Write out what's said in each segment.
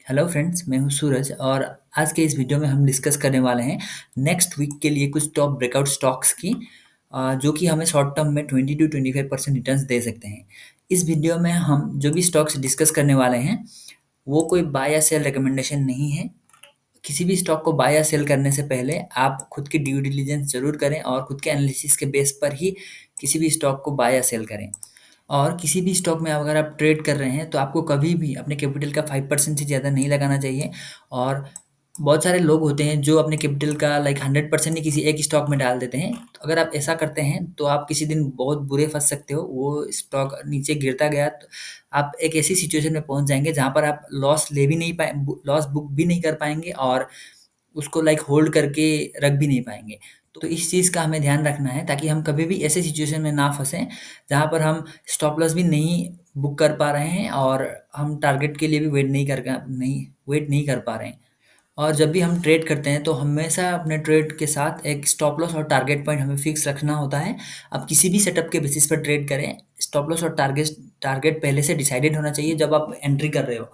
Hello friends, मैं हूं सूरज और आज के इस वीडियो में हम डिस्कस करने वाले हैं नेक्स्ट वीक के लिए कुछ टॉप ब्रेकआउट स्टॉक्स की जो कि हमें शॉर्ट टर्म में 20 to 25% रिटर्न्स दे सकते हैं। इस वीडियो में हम जो भी स्टॉक्स डिस्कस करने वाले हैं वो कोई बाय या सेल रिकमेंडेशन नहीं है। किसी भी स्टॉक को बाय या सेल करने से पहले आप खुद की ड्यू डिलिजेंस जरूर करें और खुद के एनालिसिस के बेस पर ही किसी भी स्टॉक को बाय या सेल करें। और किसी भी स्टॉक में अगर आप ट्रेड कर रहे हैं तो आपको कभी भी अपने कैपिटल का 5% से ज़्यादा नहीं लगाना चाहिए। और बहुत सारे लोग होते हैं जो अपने कैपिटल का लाइक 100% ही किसी एक स्टॉक में डाल देते हैं। तो अगर आप ऐसा करते हैं तो आप किसी दिन बहुत बुरे फंस सकते हो। वो स्टॉक नीचे गिरता गया तो आप एक ऐसी सिचुएशन में पहुंच जाएंगे जहां पर आप लॉस ले भी नहीं पाए, लॉस बुक भी नहीं कर पाएंगे और उसको लाइक होल्ड करके रख भी नहीं पाएँगे। तो इस चीज़ का हमें ध्यान रखना है ताकि हम कभी भी ऐसे सिचुएशन में ना फँसें, जहाँ पर हम स्टॉप लॉस भी नहीं बुक कर पा रहे हैं और हम टारगेट के लिए भी वेट नहीं कर पा रहे हैं। और जब भी हम ट्रेड करते हैं तो हमेशा अपने ट्रेड के साथ एक स्टॉप लॉस और टारगेट पॉइंट हमें फिक्स रखना होता है। आप किसी भी सेटअप के बेसिस पर ट्रेड करें, स्टॉप लॉस और टारगेट पहले से डिसाइडेड होना चाहिए जब आप एंट्री कर रहे हो।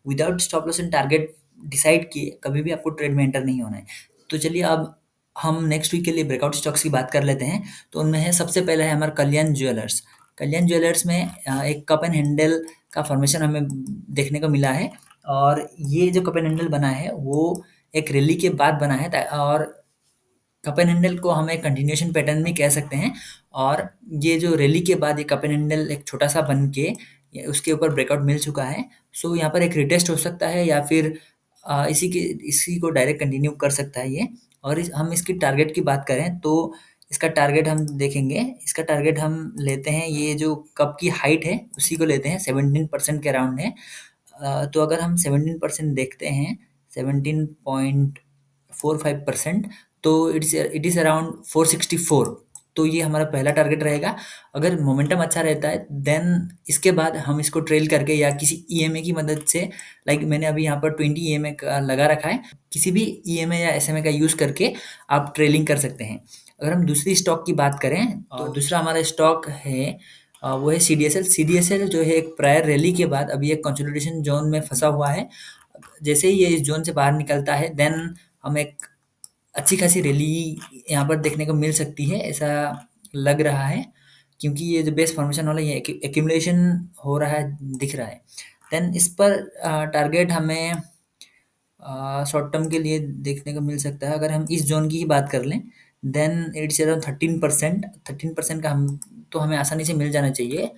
Without stop loss and target decide किए कभी भी आपको ट्रेड में एंटर नहीं होना है। तो चलिए अब हम नेक्स्ट वीक के लिए ब्रेकआउट स्टॉक्स की बात कर लेते हैं। तो उनमें है सबसे पहले है हमारा कल्याण ज्वेलर्स। कल्याण ज्वेलर्स में एक कप एंड हैंडल का फॉर्मेशन हमें देखने को मिला है। और ये जो कप एंड हैंडल बना है वो एक रैली के बाद बना है और कप एंड हैंडल को हम एक कंटिन्यूएशन पैटर्न भी कह सकते हैं। और ये जो रैली के बाद ये कप एंड हैंडल एक छोटा सा बन के उसके ऊपर ब्रेकआउट मिल चुका है। सो यहाँ पर एक रिटेस्ट हो सकता है या फिर इसी को डायरेक्ट कंटिन्यू कर सकता है ये। और हम इसकी टारगेट की बात करें तो इसका टारगेट हम देखेंगे। इसका टारगेट हम लेते हैं, ये जो कप की हाइट है उसी को लेते हैं, 17% के अराउंड है। तो अगर हम 17% देखते हैं, 17.45%, तो इट इज़ अराउंड 464। तो ये हमारा पहला टारगेट रहेगा। अगर मोमेंटम अच्छा रहता है देन इसके बाद हम इसको ट्रेल करके या किसी ईएमए की मदद से, लाइक मैंने अभी यहाँ पर 20 ईएमए का लगा रखा है, किसी भी ईएमए या एसएमए का यूज़ करके आप ट्रेलिंग कर सकते हैं। अगर हम दूसरी स्टॉक की बात करें तो दूसरा हमारा स्टॉक है वो है सीडीएसएल। सीडीएसएल जो है एक प्रायर रैली के बाद अभी एक कंसोलिडेशन जोन में फंसा हुआ है। जैसे ही ये इस जोन से बाहर निकलता है देन हम एक अच्छी खासी रैली यहाँ पर देखने को मिल सकती है, ऐसा लग रहा है। क्योंकि ये जो बेस फॉर्मेशन वाला ये एक्यूमुलेशन हो रहा है, दिख रहा है। देन इस पर टारगेट हमें शॉर्ट टर्म के लिए देखने को मिल सकता है। अगर हम इस जोन की ही बात कर लें देन इट्स अराउंड 13%। 13% का हम तो हमें आसानी से मिल जाना चाहिए।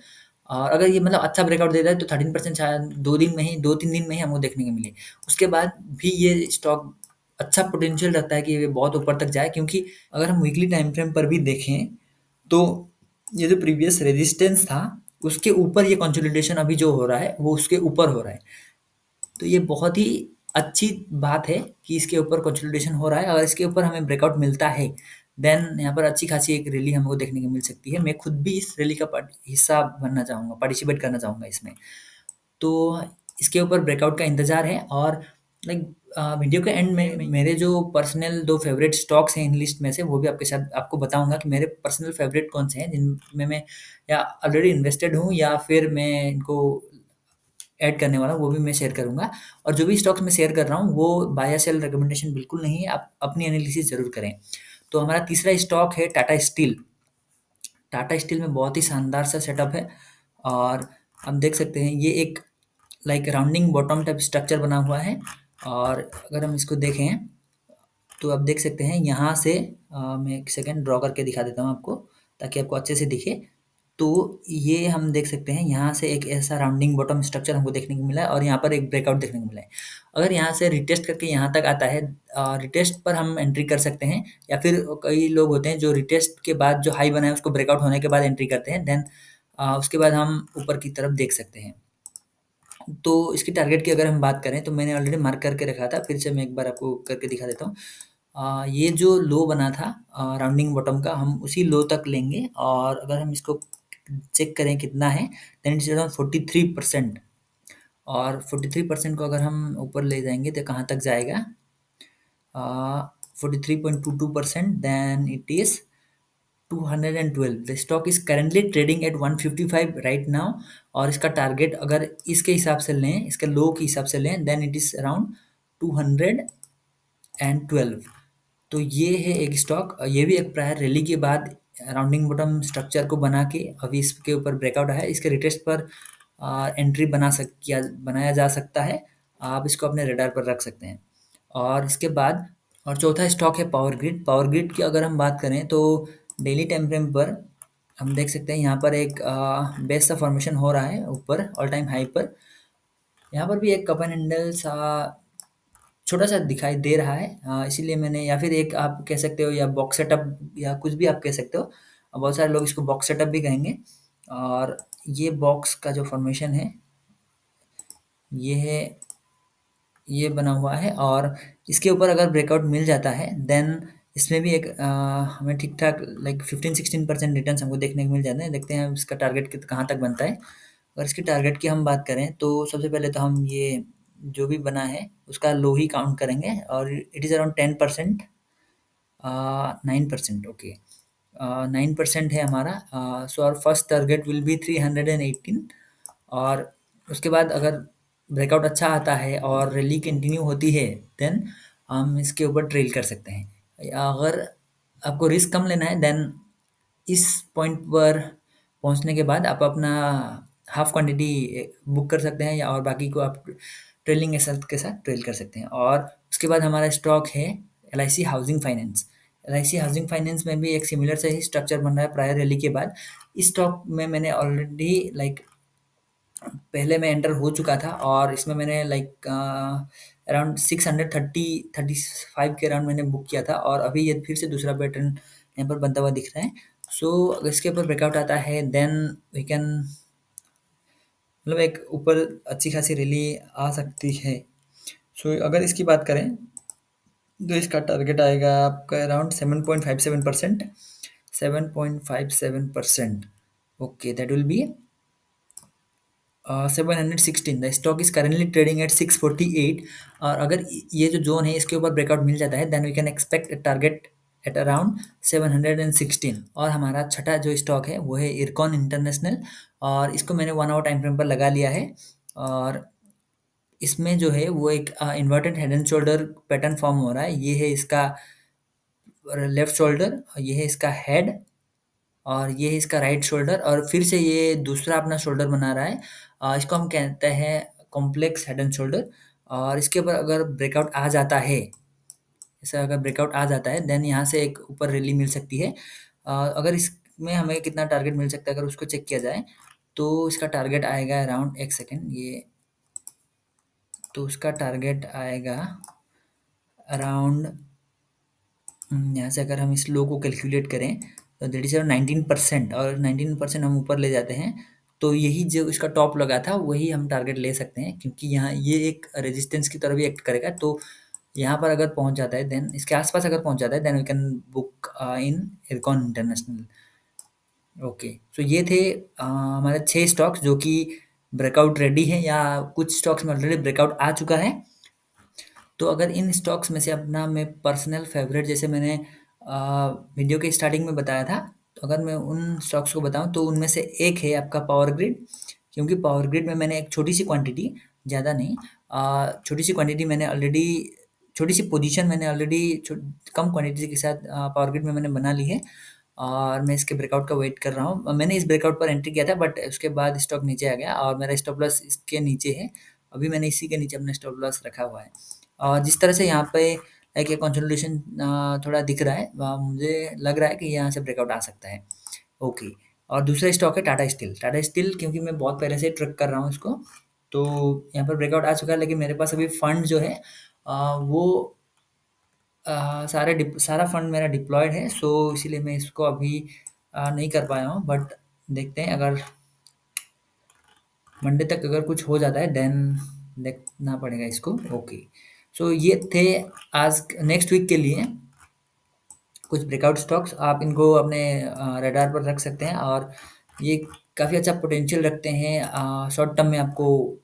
और अगर ये मतलब अच्छा ब्रेकआउट देता है तो 13% शायद 2-3 दिन में ही हमको देखने को मिले। उसके बाद भी ये स्टॉक अच्छा पोटेंशियल रखता है कि ये बहुत ऊपर तक जाए। क्योंकि अगर हम वीकली टाइम फ्रेम पर भी देखें तो ये जो प्रीवियस रेजिस्टेंस था उसके ऊपर ये कंसोलिडेशन अभी जो हो रहा है वो उसके ऊपर हो रहा है। तो ये बहुत ही अच्छी बात है कि इसके ऊपर कंसोलिडेशन हो रहा है। अगर इसके ऊपर हमें ब्रेकआउट मिलता है देन यहाँ पर अच्छी खासी एक रैली हमको देखने को मिल सकती है। मैं खुद भी इस रैली का हिस्सा बनना चाहूँगा, पार्टिसिपेट करना चाहूँगा इसमें। तो इसके ऊपर ब्रेकआउट का इंतज़ार है। और लाइक वीडियो के एंड में मेरे जो पर्सनल 2 फेवरेट स्टॉक्स हैं इन लिस्ट में से वो भी आपके साथ आपको बताऊँगा कि मेरे पर्सनल फेवरेट कौन से हैं जिनमें मैं या ऑलरेडी इन्वेस्टेड हूँ या फिर मैं इनको ऐड करने वाला हूँ, वो भी मैं शेयर करूँगा। और जो भी स्टॉक्स मैं शेयर कर रहा हूँ वो बाय या सेल रिकमेंडेशन बिल्कुल नहीं है, आप अपनी एनालिसिस ज़रूर करें। तो हमारा तीसरा स्टॉक है टाटा स्टील। टाटा स्टील में बहुत ही शानदार सा सेटअप है। और हम देख सकते हैं ये एक like rounding bottom type structure बना हुआ है। और अगर हम इसको देखें तो आप देख सकते हैं यहाँ से मैं एक सेकंड ड्रॉ करके दिखा देता हूँ आपको ताकि आपको अच्छे से दिखे। तो ये हम देख सकते हैं यहाँ से एक ऐसा राउंडिंग बॉटम स्ट्रक्चर हमको देखने को मिला है और यहाँ पर एक ब्रेकआउट देखने को मिला है। अगर यहाँ से रिटेस्ट करके यहाँ तक आता है, रिटेस्ट पर हम एंट्री कर सकते हैं। या फिर कई लोग होते हैं जो रिटेस्ट के बाद जो हाई बना है उसको ब्रेकआउट होने के बाद एंट्री करते हैं। देन उसके बाद हम ऊपर की तरफ देख सकते हैं। तो इसकी टारगेट की अगर हम बात करें तो मैंने ऑलरेडी मार्क करके रखा था, फिर से मैं एक बार आपको करके दिखा देता हूँ। ये जो लो बना था राउंडिंग बॉटम का, हम उसी लो तक लेंगे। और अगर हम इसको चेक करें कितना है देन इट्स अराउंड 43%। और 43% को अगर हम ऊपर ले जाएंगे तो कहाँ तक जाएगा, 43.22%। Then it is 212 the stock is currently trading at 155 right now. और इसका टारगेट अगर इसके हिसाब से लें, इसके लो के हिसाब से लें, देन इट इज अराउंड 212। तो ये है एक स्टॉक, ये भी एक प्रायर रैली के बाद राउंडिंग बॉटम स्ट्रक्चर को बना के अभी इसके ऊपर ब्रेकआउट आया है। इसके रिटेस्ट पर एंट्री बनाया जा सकता है। आप इसको अपने रडार पर रख सकते हैं। और इसके बाद और चौथा स्टॉक है पावर ग्रिड। पावर ग्रिड की अगर हम बात करें तो डेली टाइम फ्रेम पर हम देख सकते हैं यहाँ पर एक बेस सा फॉर्मेशन हो रहा है ऊपर ऑल टाइम हाई पर। यहाँ पर भी एक कप एंड हैंडल सा छोटा सा दिखाई दे रहा है, इसीलिए मैंने, या फिर एक आप कह सकते हो, या बॉक्स सेटअप या कुछ भी आप कह सकते हो। बहुत सारे लोग इसको बॉक्स सेटअप भी कहेंगे। और ये बॉक्स का जो फॉर्मेशन है ये है, ये बना हुआ है। और इसके ऊपर अगर ब्रेकआउट मिल जाता है देन इसमें भी एक हमें ठीक ठाक लाइक 15-16% रिटर्न हमको देखने को मिल जाते हैं। देखते हैं इसका टारगेट कहाँ तक बनता है। अगर इसके टारगेट की हम बात करें तो सबसे पहले तो हम ये जो भी बना है उसका लो ही काउंट करेंगे, और इट इज़ अराउंड 10%, 9%, ओके, 9% है हमारा। So our first target will be 318। और उसके बाद अगर ब्रेकआउट अच्छा आता है और रैली कंटिन्यू होती है देन हम इसके ऊपर ट्रेल कर सकते हैं। या अगर आपको रिस्क कम लेना है देन इस पॉइंट पर पहुंचने के बाद आप अपना हाफ क्वांटिटी बुक कर सकते हैं, या और बाकी को आप ट्रेलिंग के साथ ट्रेल कर सकते हैं। और उसके बाद हमारा स्टॉक है LIC housing finance. LIC housing finance में भी एक सिमिलर से ही स्ट्रक्चर बन रहा है प्रायर रैली के बाद। इस स्टॉक में मैंने ऑलरेडी लाइक पहले मैं एंटर हो चुका था, और इसमें मैंने लाइक अराउंड 635 के अराउंड मैंने बुक किया था, और अभी ये फिर से दूसरा पैटर्न यहाँ पर बनता हुआ दिख रहा है। सो अगर इसके ऊपर ब्रेकआउट आता है देन वी कैन, मतलब एक ऊपर अच्छी खासी रैली आ सकती है। सो अगर इसकी बात करें तो इसका टारगेट आएगा आपका around 7.57%, 7.57%, okay, that will be 716। The stock is currently trading eight 648। और अगर ये जो जोन है इसके ऊपर ब्रेकआउट मिल जाता है then we can expect target at around 716। और हमारा छठा जो स्टॉक है वो है इरकॉन इंटरनेशनल, और इसको मैंने 1 आवर टाइम फ्रेम पर लगा लिया है। और इसमें जो है वो एक inverted head and shoulder pattern form हो रहा है। ये है इसका लेफ्ट शोल्डर, ये है इसका हेड, और ये है इसका राइट शोल्डर, और फिर से ये दूसरा अपना शोल्डर बना रहा है। इसको हम कहते हैं कॉम्प्लेक्स हेड एंड शोल्डर। और इसके ऊपर अगर ब्रेकआउट आ जाता है, ऐसा अगर ब्रेकआउट आ जाता है देन यहाँ से एक ऊपर रैली मिल सकती है। अगर इसमें हमें कितना टारगेट मिल सकता है अगर उसको चेक किया जाए तो इसका टारगेट आएगा अराउंड, एक सेकेंड, ये तो उसका टारगेट आएगा अराउंड, यहाँ से अगर हम इस लो को कैलकुलेट करें तो दैट इज अराउंड 19%, और 19% हम ऊपर ले जाते हैं तो यही जो इसका टॉप लगा था वही हम टारगेट ले सकते हैं, क्योंकि यहाँ ये एक रेजिस्टेंस की तरह भी एक्ट करेगा। तो यहाँ पर अगर पहुँच जाता है देन इसके आसपास अगर पहुँच जाता है then we can book in IRCON International. Okay, so ये थे हमारे 6 स्टॉक्स जो कि ब्रेकआउट रेडी हैं, या कुछ स्टॉक्स में ऑलरेडी ब्रेकआउट आ चुका है। तो अगर इन स्टॉक्स में से अपना मैं पर्सनल फेवरेट, जैसे मैंने वीडियो के स्टार्टिंग में बताया था, तो अगर मैं उन स्टॉक्स को बताऊं तो उनमें से एक है आपका पावर ग्रिड। क्योंकि पावर ग्रिड में मैंने एक छोटी सी क्वांटिटी, ज़्यादा नहीं, छोटी सी क्वांटिटी मैंने ऑलरेडी, छोटी सी पोजीशन मैंने ऑलरेडी कम क्वांटिटी के साथ पावर ग्रिड में मैंने बना ली है, और मैं इसके ब्रेकआउट का वेट कर रहा हूँ। मैंने इस ब्रेकआउट पर एंट्री किया था बट उसके बाद स्टॉक नीचे आ गया, और मेरा स्टॉप लॉस इसके नीचे है। अभी मैंने इसी के नीचे अपना स्टॉप लॉस रखा हुआ है। और जिस तरह से यहाँ पे लाइक ये कंसोलिडेशन थोड़ा दिख रहा है, मुझे लग रहा है कि यहाँ से ब्रेकआउट आ सकता है। ओके, और दूसरा स्टॉक है टाटा स्टील। टाटा स्टील क्योंकि मैं बहुत पहले से ट्रैक कर रहा हूँ इसको, तो यहाँ पर ब्रेकआउट आ चुका है, लेकिन मेरे पास अभी फंड जो है वो सारा फंड मेरा डिप्लॉयड है, सो इसीलिए मैं इसको अभी नहीं कर पाया हूँ। बट देखते हैं, अगर मंडे तक अगर कुछ हो जाता है देन देखना पड़ेगा इसको। ओके, सो ये थे आज नेक्स्ट वीक के लिए कुछ ब्रेकआउट स्टॉक्स। आप इनको अपने रडार पर रख सकते हैं, और ये काफ़ी अच्छा पोटेंशियल रखते हैं शॉर्ट टर्म में आपको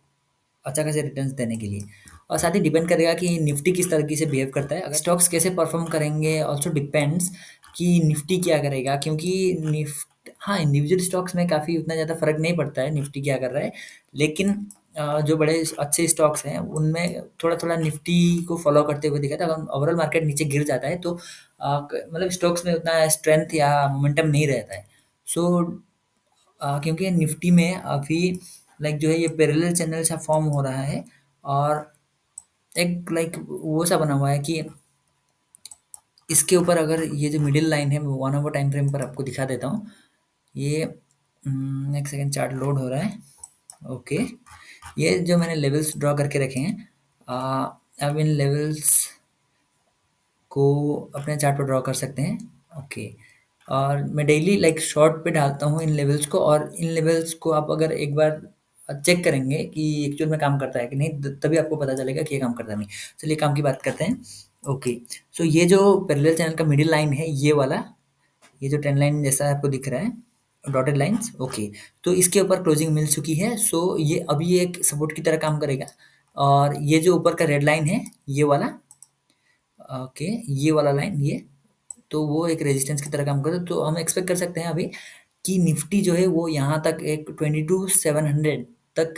अच्छा खासे रिटर्न्स देने के लिए। और साथ ही डिपेंड करेगा कि निफ्टी किस तरीके से बिहेव करता है, अगर स्टॉक्स कैसे परफॉर्म करेंगे ऑल्सो डिपेंड्स कि निफ्टी क्या करेगा, क्योंकि हाँ, इंडिविजुअल स्टॉक्स में काफ़ी उतना ज़्यादा फ़र्क नहीं पड़ता है निफ्टी क्या कर रहा है। लेकिन जो बड़े अच्छे स्टॉक्स हैं उनमें थोड़ा-थोड़ा निफ्टी को फ़ॉलो करते हुए दिखा था। अगर ओवरऑल मार्केट नीचे गिर जाता है तो मतलब स्टॉक्स में उतना स्ट्रेंथ या मोमेंटम नहीं रहता है। सो क्योंकि निफ्टी में अभी लाइक जो है ये पैरेलल चैनल सा फॉर्म हो रहा है, और एक लाइक वो सा बना हुआ है कि इसके ऊपर अगर ये जो मिडिल लाइन है मैं 1 आवर टाइम फ्रेम पर आपको दिखा देता हूँ। ये एक सेकंड, चार्ट लोड हो रहा है। ओके, ये जो मैंने लेवल्स ड्रॉ करके रखे हैं, अब इन लेवल्स को अपने चार्ट पर ड्रॉ कर सकते हैं। ओके, और मैं डेली लाइक शॉर्ट पे डालता हूँ इन लेवल्स को, और इन लेवल्स को आप अगर एक बार चेक करेंगे कि एक्चुअल में काम करता है कि नहीं, तभी आपको पता चलेगा कि ये काम करता नहीं। चलिए काम की बात करते हैं। ओके, सो ये जो पैरेलल चैनल का मिडिल लाइन है, ये वाला, ये जो ट्रेंड लाइन जैसा आपको दिख रहा है, डॉटेड लाइंस, ओके, तो इसके ऊपर क्लोजिंग मिल चुकी है। सो ये अभी एक सपोर्ट की तरह काम करेगा। और ये जो ऊपर का रेड लाइन है, ये वाला, ओके, ये वाला लाइन, ये तो वो एक रेजिस्टेंस की तरह काम करता है। तो हम एक्सपेक्ट कर सकते हैं अभी कि निफ्टी जो है वो यहाँ तक एक 22,700 तक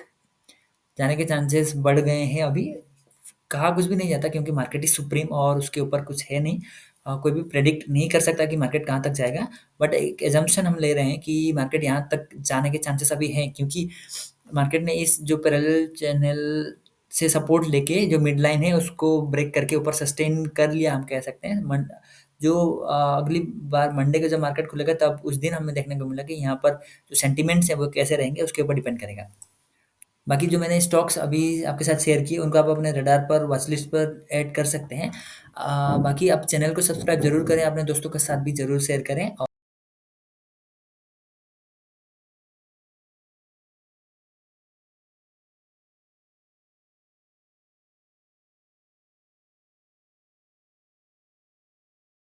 जाने के चांसेस बढ़ गए हैं अभी। कहा कुछ भी नहीं जाता क्योंकि मार्केट इज सुप्रीम और उसके ऊपर कुछ है नहीं। कोई भी प्रेडिक्ट नहीं कर सकता कि मार्केट कहाँ तक जाएगा, बट एक एजम्पशन हम ले रहे हैं कि मार्केट यहाँ तक जाने के चांसेस अभी हैं, क्योंकि मार्केट ने इस जो पैरेलल चैनल से सपोर्ट लेके जो मिड लाइन है उसको ब्रेक करके ऊपर सस्टेन कर लिया, हम कह सकते हैं। जो अगली बार मंडे को जब मार्केट खुलेगा तब उस दिन हमें देखने को मिला कि यहाँ पर जो सेंटिमेंट्स है वो कैसे रहेंगे, उसके ऊपर डिपेंड करेगा। बाकी जो मैंने स्टॉक्स अभी आपके साथ शेयर किए उनको आप अपने रडार पर, वॉच लिस्ट पर ऐड कर सकते हैं। बाकी आप चैनल को सब्सक्राइब ज़रूर करें, अपने दोस्तों के साथ भी ज़रूर शेयर करें।